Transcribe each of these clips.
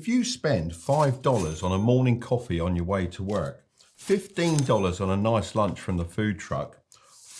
If you spend $5 on a morning coffee on your way to work, $15 on a nice lunch from the food truck,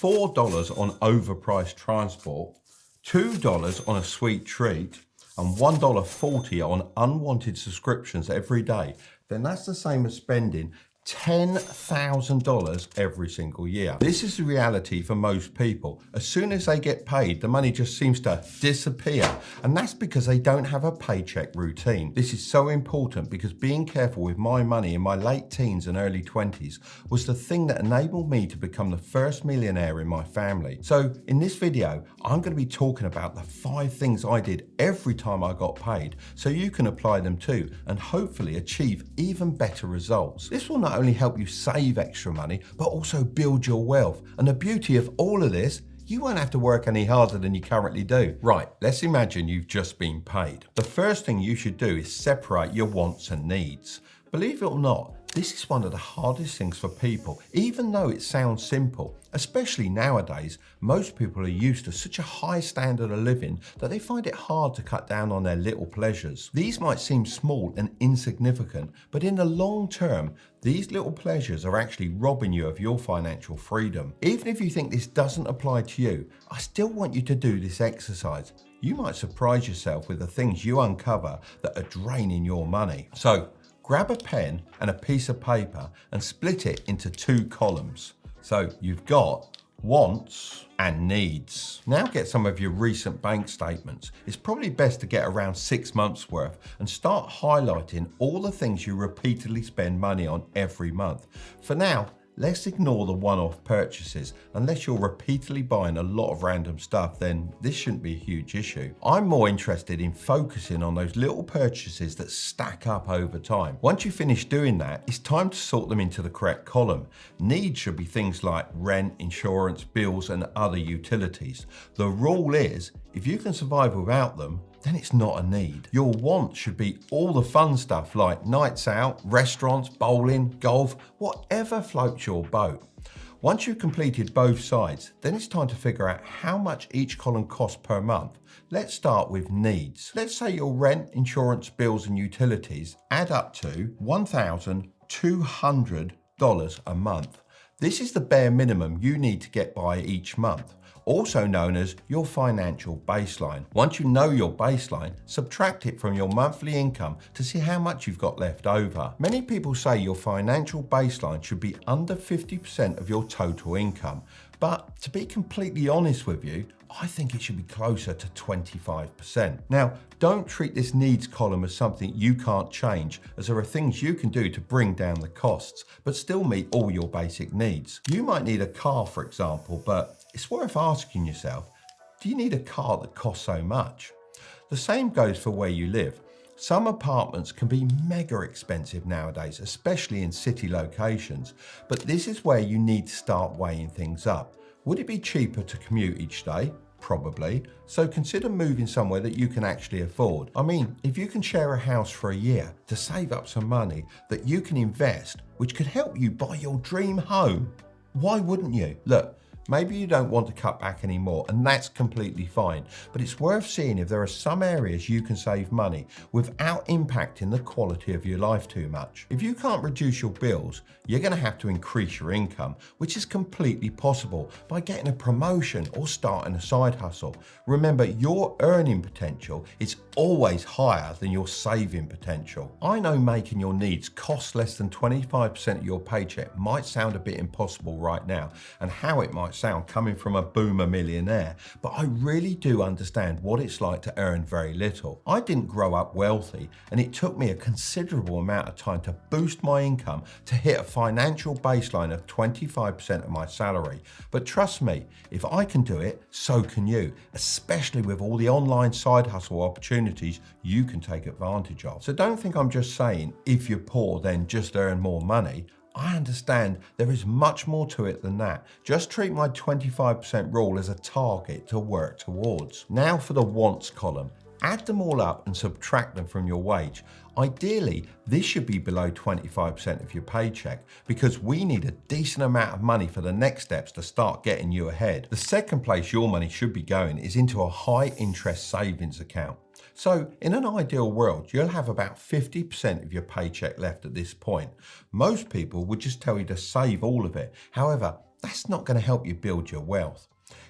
$4 on overpriced transport, $2 on a sweet treat, and $1.40 on unwanted subscriptions every day, then that's the same as spending $10,000 every single year. This is the reality for most people. As soon as they get paid, the money just seems to disappear. And that's because they don't have a paycheck routine. This is so important because being careful with my money in my late teens and early 20s was the thing that enabled me to become the first millionaire in my family. So in this video, I'm going to be talking about the 5 things I did every time I got paid so you can apply them too and hopefully achieve even better results. This will not only help you save extra money, but also build your wealth. And the beauty of all of this, you won't have to work any harder than you currently do. Right, let's imagine you've just been paid. The first thing you should do is separate your wants and needs. Believe it or not, this is one of the hardest things for people, even though it sounds simple. Especially nowadays, most people are used to such a high standard of living that they find it hard to cut down on their little pleasures. These might seem small and insignificant, but in the long term, these little pleasures are actually robbing you of your financial freedom. Even if you think this doesn't apply to you, I still want you to do this exercise. You might surprise yourself with the things you uncover that are draining your money. So, grab a pen and a piece of paper and split it into 2 columns. So you've got wants and needs. Now get some of your recent bank statements. It's probably best to get around 6 months worth and start highlighting all the things you repeatedly spend money on every month. For now, let's ignore the one-off purchases. Unless you're repeatedly buying a lot of random stuff, then this shouldn't be a huge issue. I'm more interested in focusing on those little purchases that stack up over time. Once you finish doing that, it's time to sort them into the correct column. Needs should be things like rent, insurance, bills, and other utilities. The rule is, if you can survive without them, then it's not a need. Your wants should be all the fun stuff like nights out, restaurants, bowling, golf, whatever floats your boat. Once you've completed both sides, then it's time to figure out how much each column costs per month. Let's start with needs. Let's say your rent, insurance, bills, and utilities add up to $1,200 a month. This is the bare minimum you need to get by each month, also known as your financial baseline. Once you know your baseline, subtract it from your monthly income to see how much you've got left over. Many people say your financial baseline should be under 50% of your total income, but to be completely honest with you, I think it should be closer to 25%. Now, don't treat this needs column as something you can't change, as there are things you can do to bring down the costs, but still meet all your basic needs. You might need a car, for example, but it's worth asking yourself, do you need a car that costs so much? The same goes for where you live. Some apartments can be mega expensive nowadays, especially in city locations, but this is where you need to start weighing things up. Would it be cheaper to commute each day? Probably. So consider moving somewhere that you can actually afford. I mean, if you can share a house for a year to save up some money that you can invest, which could help you buy your dream home, why wouldn't you? Look, maybe you don't want to cut back anymore, and that's completely fine, but it's worth seeing if there are some areas you can save money without impacting the quality of your life too much. If you can't reduce your bills, you're going to have to increase your income, which is completely possible by getting a promotion or starting a side hustle. Remember, your earning potential is always higher than your saving potential. I know making your needs cost less than 25% of your paycheck might sound a bit impossible right now, and how it might sound coming from a boomer millionaire, but I really do understand what it's like to earn very little. I didn't grow up wealthy, and it took me a considerable amount of time to boost my income to hit a financial baseline of 25% of my salary. But trust me, if I can do it, so can you, especially with all the online side hustle opportunities you can take advantage of. So don't think I'm just saying, if you're poor, then just earn more money. I understand there is much more to it than that. Just treat my 25% rule as a target to work towards. Now for the wants column. Add them all up and subtract them from your wage. Ideally, this should be below 25% of your paycheck because we need a decent amount of money for the next steps to start getting you ahead. The second place your money should be going is into a high interest savings account. So in an ideal world, you'll have about 50% of your paycheck left at this point. Most people would just tell you to save all of it. However, that's not going to help you build your wealth.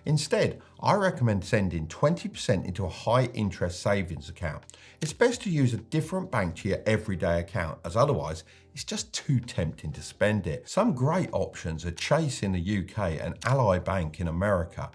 Instead, I recommend sending 20% into a high interest savings account. It's best to use a different bank to your everyday account, as otherwise it's just too tempting to spend it. Some great options are Chase in the UK and Ally Bank in America.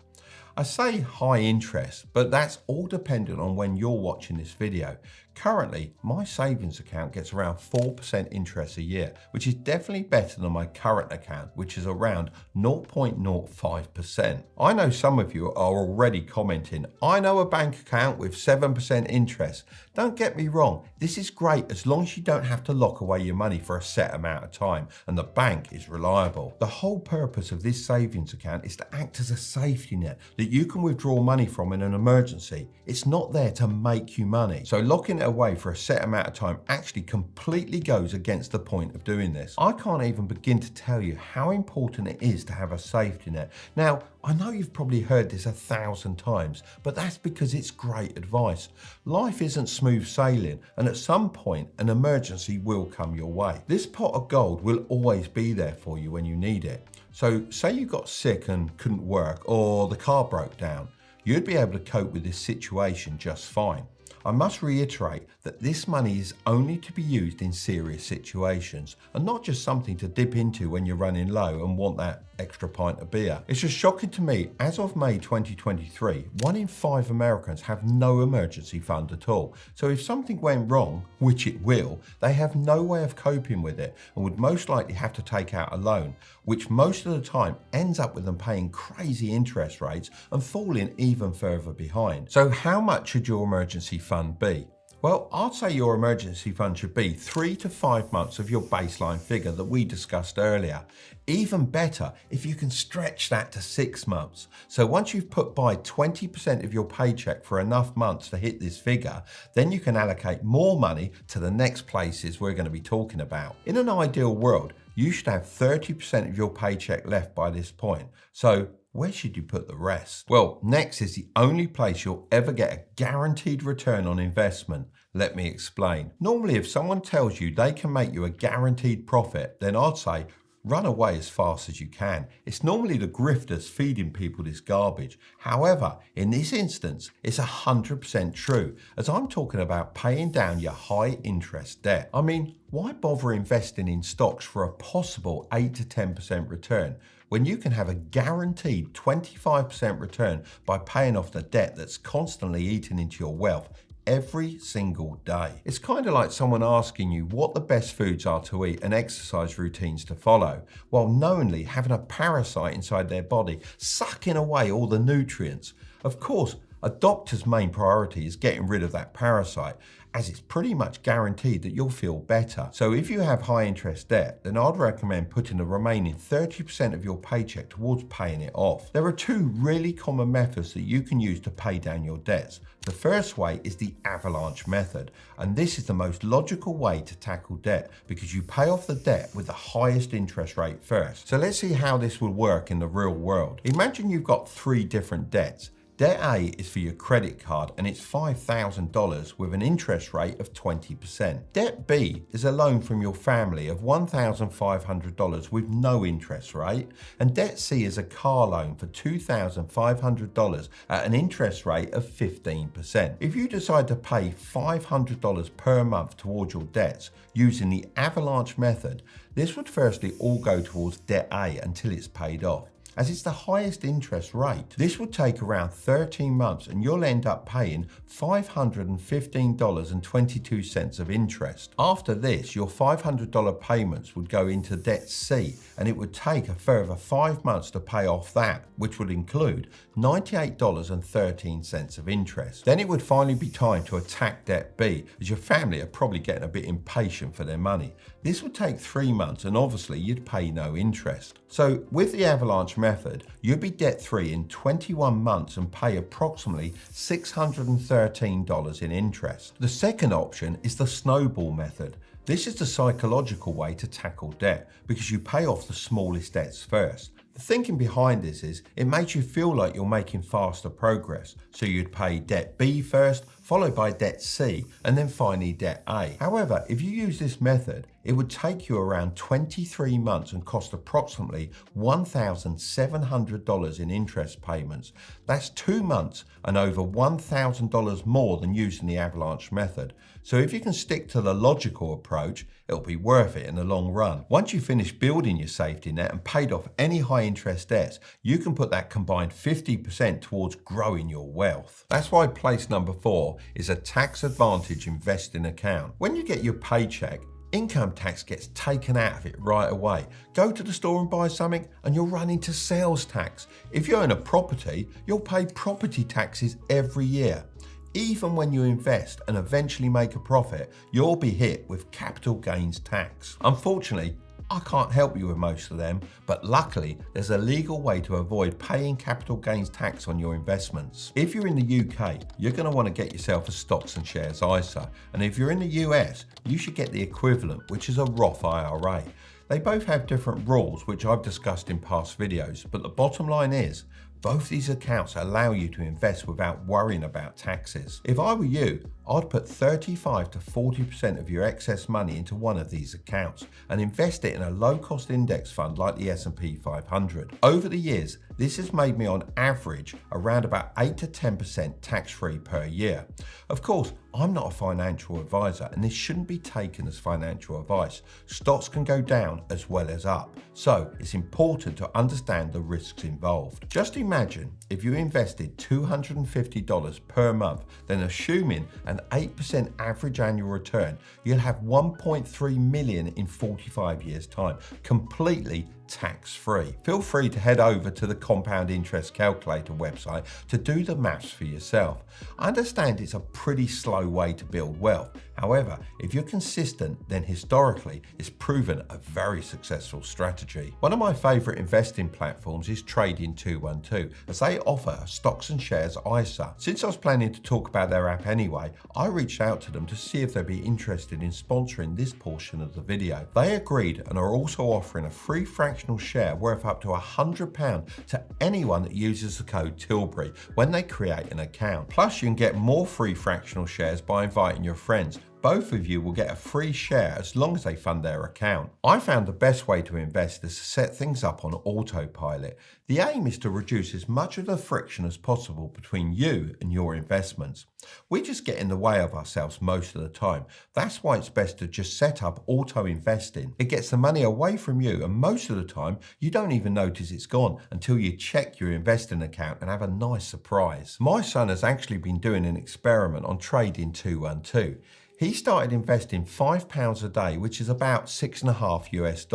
I say high interest, but that's all dependent on when you're watching this video. Currently, my savings account gets around 4% interest a year, which is definitely better than my current account, which is around 0.05%. I know some of you are already commenting, I know a bank account with 7% interest. Don't get me wrong, this is great as long as you don't have to lock away your money for a set amount of time and the bank is reliable. The whole purpose of this savings account is to act as a safety net that you can withdraw money from in an emergency. It's not there to make you money. So locking it away for a set amount of time actually completely goes against the point of doing this. I can't even begin to tell you how important it is to have a safety net. Now, I know you've probably heard this 1,000 times, but that's because it's great advice. Life isn't smooth sailing, and at some point, an emergency will come your way. This pot of gold will always be there for you when you need it. So say you got sick and couldn't work, or the car broke down, you'd be able to cope with this situation just fine. I must reiterate that this money is only to be used in serious situations and not just something to dip into when you're running low and want that extra pint of beer. It's just shocking to me, as of May 2023, 1 in 5 Americans have no emergency fund at all. So if something went wrong, which it will, they have no way of coping with it and would most likely have to take out a loan, which most of the time ends up with them paying crazy interest rates and falling even further behind. So how much should your emergency fund be? Well, I'd say your emergency fund should be 3 to 5 months of your baseline figure that we discussed earlier. Even better if you can stretch that to 6 months. So once you've put by 20% of your paycheck for enough months to hit this figure, then you can allocate more money to the next places we're going to be talking about. In an ideal world, you should have 30% of your paycheck left by this point. So where should you put the rest? Well, next is the only place you'll ever get a guaranteed return on investment. Let me explain. Normally, if someone tells you they can make you a guaranteed profit, then I'd say run away as fast as you can. It's normally the grifters feeding people this garbage. However, in this instance, it's 100% true, as I'm talking about paying down your high interest debt. I mean, why bother investing in stocks for a possible 8 to 10% return when you can have a guaranteed 25% return by paying off the debt that's constantly eating into your wealth every single day? It's kind of like someone asking you what the best foods are to eat and exercise routines to follow, while knowingly having a parasite inside their body sucking away all the nutrients. Of course, a doctor's main priority is getting rid of that parasite, as it's pretty much guaranteed that you'll feel better. So if you have high interest debt, then I'd recommend putting the remaining 30% of your paycheck towards paying it off. There are 2 really common methods that you can use to pay down your debts. The first way is the avalanche method, and this is the most logical way to tackle debt because you pay off the debt with the highest interest rate first. So let's see how this will work in the real world. Imagine you've got 3 different debts. Debt A is for your credit card and it's $5,000 with an interest rate of 20%. Debt B is a loan from your family of $1,500 with no interest rate. And debt C is a car loan for $2,500 at an interest rate of 15%. If you decide to pay $500 per month towards your debts using the avalanche method, this would firstly all go towards debt A until it's paid off, as it's the highest interest rate. This would take around 13 months and you'll end up paying $515.22 of interest. After this, your $500 payments would go into debt C and it would take a further 5 months to pay off that, which would include $98.13 of interest. Then it would finally be time to attack debt B, as your family are probably getting a bit impatient for their money. This would take 3 months and obviously you'd pay no interest. So with the avalanche method, you'd be debt-free in 21 months and pay approximately $613 in interest. The second option is the snowball method. This is the psychological way to tackle debt because you pay off the smallest debts first. The thinking behind this is it makes you feel like you're making faster progress. So you'd pay debt B first, followed by debt C, and then finally debt A. However, if you use this method, it would take you around 23 months and cost approximately $1,700 in interest payments. That's 2 months and over $1,000 more than using the avalanche method. So if you can stick to the logical approach, it'll be worth it in the long run. Once you finish building your safety net and paid off any high interest debts, you can put that combined 50% towards growing your wealth. That's why place number 4 is a tax advantage investing account. When you get your paycheck, income tax gets taken out of it right away. Go to the store and buy something and you'll run into sales tax. If you own a property, you'll pay property taxes every year. Even when you invest and eventually make a profit, you'll be hit with capital gains tax. Unfortunately, I can't help you with most of them, but luckily there's a legal way to avoid paying capital gains tax on your investments. If you're in the UK, you're going to want to get yourself a stocks and shares ISA, and if you're in the US, you should get the equivalent, which is a Roth IRA. They both have different rules, which I've discussed in past videos, but the bottom line is, both these accounts allow you to invest without worrying about taxes. If I were you, I'd put 35 to 40% of your excess money into one of these accounts and invest it in a low-cost index fund like the S&P 500. Over the years, this has made me on average around about 8 to 10% tax-free per year. Of course, I'm not a financial advisor and this shouldn't be taken as financial advice. Stocks can go down as well as up, so it's important to understand the risks involved. Just imagine if you invested $250 per month, then assuming an 8% average annual return, you'll have $1.3 million in 45 years' time, completely tax-free. Feel free to head over to the Compound Interest Calculator website to do the maths for yourself. I understand it's a pretty slow way to build wealth. However, if you're consistent, then historically it's proven a very successful strategy. One of my favorite investing platforms is Trading 212, as they offer a stocks and shares ISA. Since I was planning to talk about their app anyway, I reached out to them to see if they'd be interested in sponsoring this portion of the video. They agreed and are also offering a free fractional share worth up to £100 to anyone that uses the code Tilbury when they create an account. Plus, you can get more free fractional shares by inviting your friends. Both of you will get a free share as long as they fund their account. I found the best way to invest is to set things up on autopilot. The aim is to reduce as much of the friction as possible between you and your investments. We just get in the way of ourselves most of the time. That's why it's best to just set up auto investing. It gets the money away from you, and most of the time you don't even notice it's gone until you check your investing account and have a nice surprise. My son has actually been doing an experiment on Trading 212. He started investing £5 a day, which is about $6.5 US,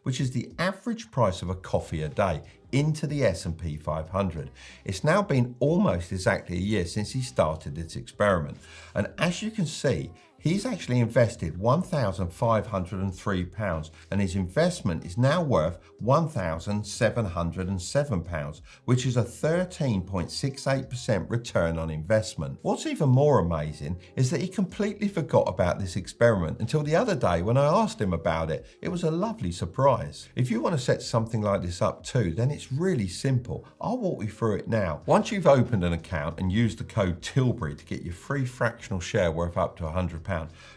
which is the average price of a coffee a day, into the S&P 500. It's now been almost exactly a year since he started this experiment. And as you can see, he's actually invested £1,503 and his investment is now worth £1,707, which is a 13.68% return on investment. What's even more amazing is that he completely forgot about this experiment until the other day when I asked him about it. It was a lovely surprise. If you want to set something like this up too, then it's really simple. I'll walk you through it now. Once you've opened an account and used the code Tilbury to get your free fractional share worth up to £100,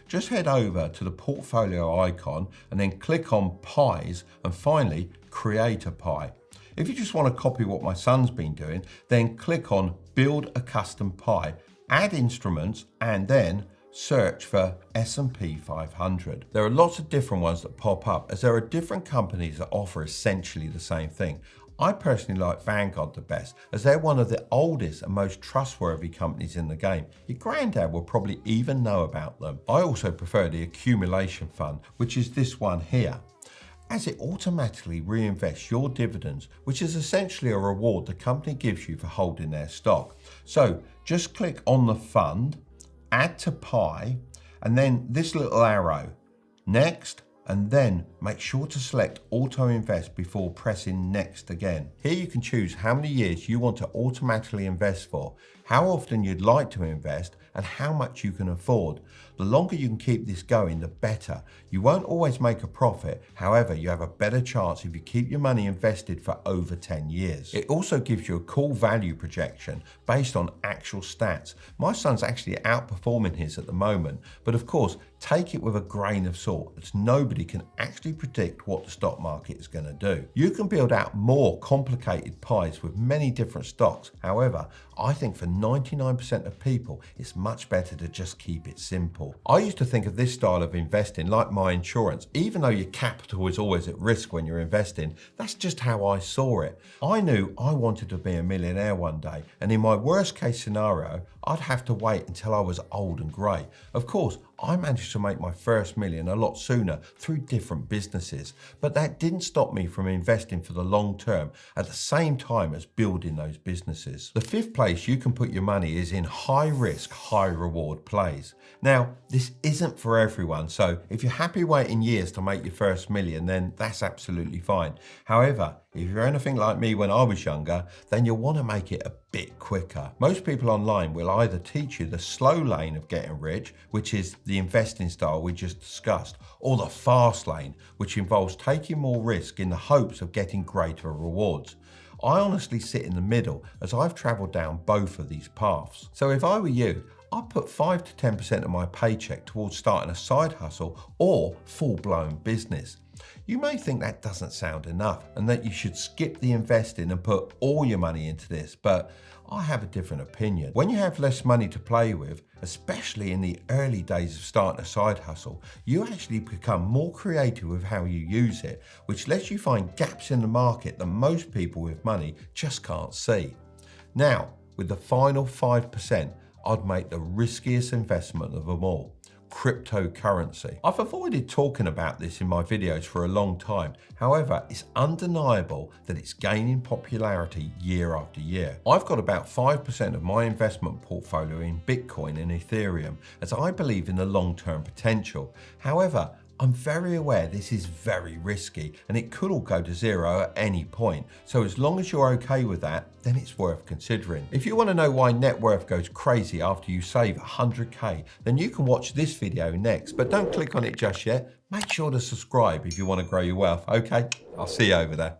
just head over to the portfolio icon and then click on pies and finally create a pie. If you just want to copy what my son's been doing, then click on build a custom pie, add instruments and then search for S&P 500. There are lots of different ones that pop up as there are different companies that offer essentially the same thing. I personally like Vanguard the best as they're one of the oldest and most trustworthy companies in the game. Your granddad will probably even know about them. I also prefer the accumulation fund, which is this one here, as it automatically reinvests your dividends, which is essentially a reward the company gives you for holding their stock. So just click on the fund, add to pie, and then this little arrow, next, and then make sure to select auto invest before pressing next again. Here you can choose how many years you want to automatically invest for, how often you'd like to invest, and how much you can afford. The longer you can keep this going, the better. You won't always make a profit. However, you have a better chance if you keep your money invested for over 10 years. It also gives you a cool value projection based on actual stats. My son's actually outperforming his at the moment, but of course, take it with a grain of salt, as nobody can actually predict what the stock market is going to do. You can build out more complicated pies with many different stocks. However, I think for 99% of people, it's much better to just keep it simple. I used to think of this style of investing like my insurance. Even though your capital is always at risk when you're investing, that's just how I saw it. I knew I wanted to be a millionaire one day, and in my worst case scenario, I'd have to wait until I was old and grey. Of course, I managed to make my first million a lot sooner through different businesses, but that didn't stop me from investing for the long term at the same time as building those businesses. The fifth place you can put your money is in high risk, high reward plays. Now, this isn't for everyone, so if you're happy waiting years to make your first million, then that's absolutely fine. However, if you're anything like me when I was younger, then you'll want to make it a bit quicker. Most people online will either teach you the slow lane of getting rich, which is the investing style we just discussed, or the fast lane, which involves taking more risk in the hopes of getting greater rewards. I honestly sit in the middle, as I've traveled down both of these paths. So if I were you, I'd put 5 to 10% of my paycheck towards starting a side hustle or full-blown business. You may think that doesn't sound enough and that you should skip the investing and put all your money into this, but I have a different opinion. When you have less money to play with, especially in the early days of starting a side hustle, you actually become more creative with how you use it, which lets you find gaps in the market that most people with money just can't see. Now, with the final 5%, I'd make the riskiest investment of them all: cryptocurrency. I've avoided talking about this in my videos for a long time. However, it's undeniable that it's gaining popularity year after year. I've got about 5% of my investment portfolio in Bitcoin and Ethereum, as I believe in the long-term potential. However, I'm very aware this is very risky and it could all go to zero at any point. So as long as you're okay with that, then it's worth considering. If you want to know why net worth goes crazy after you save 100K, then you can watch this video next, but don't click on it just yet. Make sure to subscribe if you want to grow your wealth. Okay, I'll see you over there.